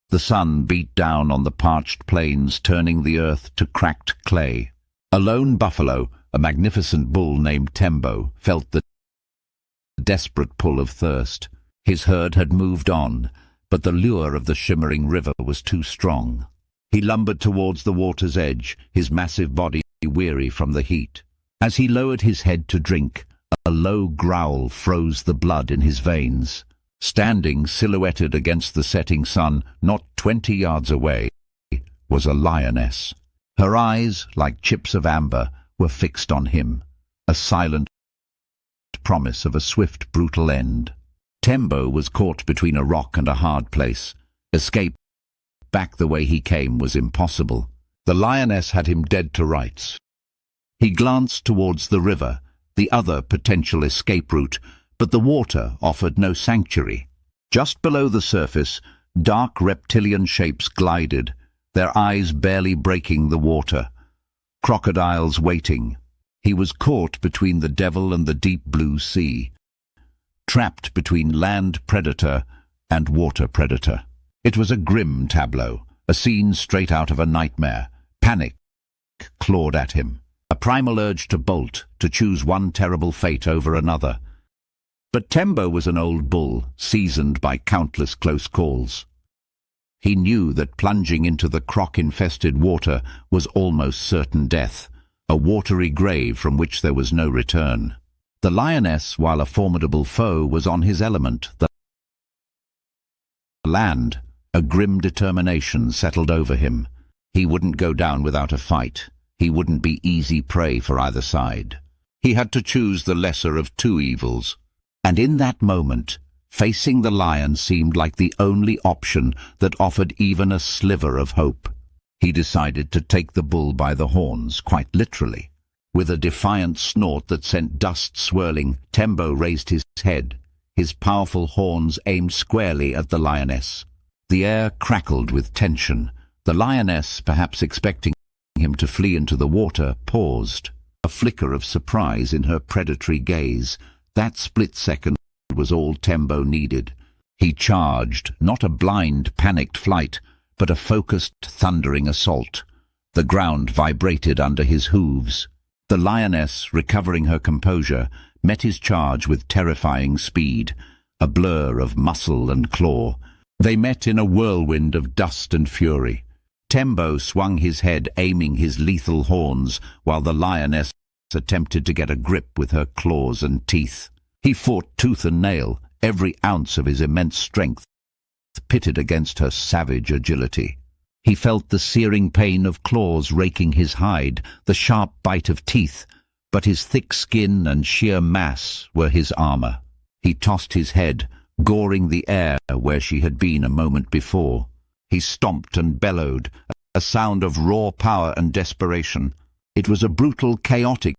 The sun beat down on the parched plains, turning the earth to cracked clay. A lone buffalo, a magnificent bull named Tembo, felt the desperate pull of thirst. His herd had moved on, but the lure of the shimmering river was too strong. He lumbered towards the water's edge, his massive body weary from the heat. As he lowered his head to drink, a low growl froze the blood in his veins. Standing silhouetted against the setting sun, not 20 yards away, was a lioness. Her eyes, like chips of amber, were fixed on him, a silent promise of a swift, brutal end. Tembo was caught between a rock and a hard place. Escape back the way he came was impossible. The lioness had him dead to rights. He glanced towards the river, the other potential escape route, but the water offered no sanctuary. Just below the surface, dark reptilian shapes glided, their eyes barely breaking the water. Crocodiles waiting. He was caught between the devil and the deep blue sea, trapped between land predator and water predator. It was a grim tableau, a scene straight out of a nightmare. Panic clawed at him, a primal urge to bolt, to choose one terrible fate over another. But Tembo was an old bull, seasoned by countless close calls. He knew that plunging into the croc-infested water was almost certain death, a watery grave from which there was no return. The lioness, while a formidable foe, was on his element. The land, a grim determination settled over him. He wouldn't go down without a fight. He wouldn't be easy prey for either side. He had to choose the lesser of two evils. And in that moment, facing the lion seemed like the only option that offered even a sliver of hope. He decided to take the bull by the horns, quite literally. With a defiant snort that sent dust swirling, Tembo raised his head, his powerful horns aimed squarely at the lioness. The air crackled with tension. The lioness, perhaps expecting him to flee into the water, paused. A flicker of surprise in her predatory gaze. That split second was all Tembo needed. He charged, not a blind, panicked flight, but a focused, thundering assault. The ground vibrated under his hooves. The lioness, recovering her composure, met his charge with terrifying speed, a blur of muscle and claw. They met in a whirlwind of dust and fury. Tembo swung his head, aiming his lethal horns, while the lioness attempted to get a grip with her claws and teeth. He fought tooth and nail, every ounce of his immense strength pitted against her savage agility. He felt the searing pain of claws raking his hide, the sharp bite of teeth, but his thick skin and sheer mass were his armor. He tossed his head, goring the air where she had been a moment before. He stomped and bellowed, a sound of raw power and desperation. It was a brutal, chaotic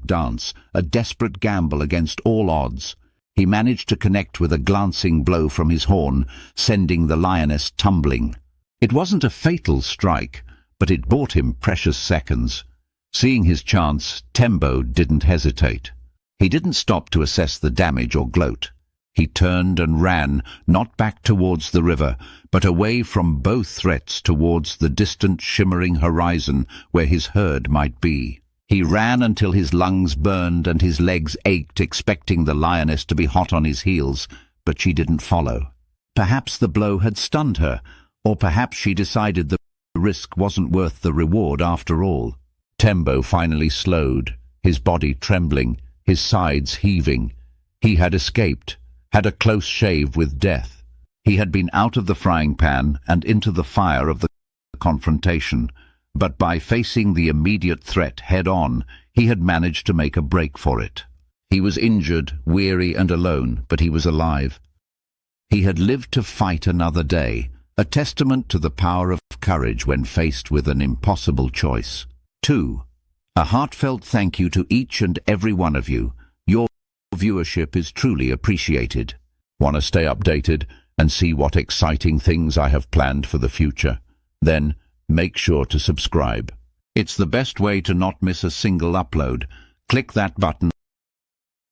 dance, a desperate gamble against all odds. He managed to connect with a glancing blow from his horn, sending the lioness tumbling. It wasn't a fatal strike, but it bought him precious seconds. Seeing his chance, Tembo didn't hesitate. He didn't stop to assess the damage or gloat. He turned and ran, not back towards the river, but away from both threats towards the distant shimmering horizon where his herd might be. He ran until his lungs burned and his legs ached, expecting the lioness to be hot on his heels, but she didn't follow. Perhaps the blow had stunned her, or perhaps she decided the risk wasn't worth the reward after all. Tembo finally slowed, his body trembling, his sides heaving. He had escaped, had a close shave with death. He had been out of the frying pan and into the fire of the confrontation, but by facing the immediate threat head-on, he had managed to make a break for it. He was injured, weary and alone, but he was alive. He had lived to fight another day, a testament to the power of courage when faced with an impossible choice. 2. A heartfelt thank you to each and every one of you. Your viewership is truly appreciated. Want to stay updated and see what exciting things I have planned for the future? Then make sure to subscribe. It's the best way to not miss a single upload. Click that button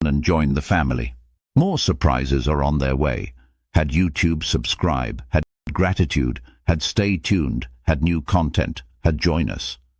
and join the family. More surprises are on their way. Had YouTube subscribe, had gratitude, had stay tuned, had new content, had join us.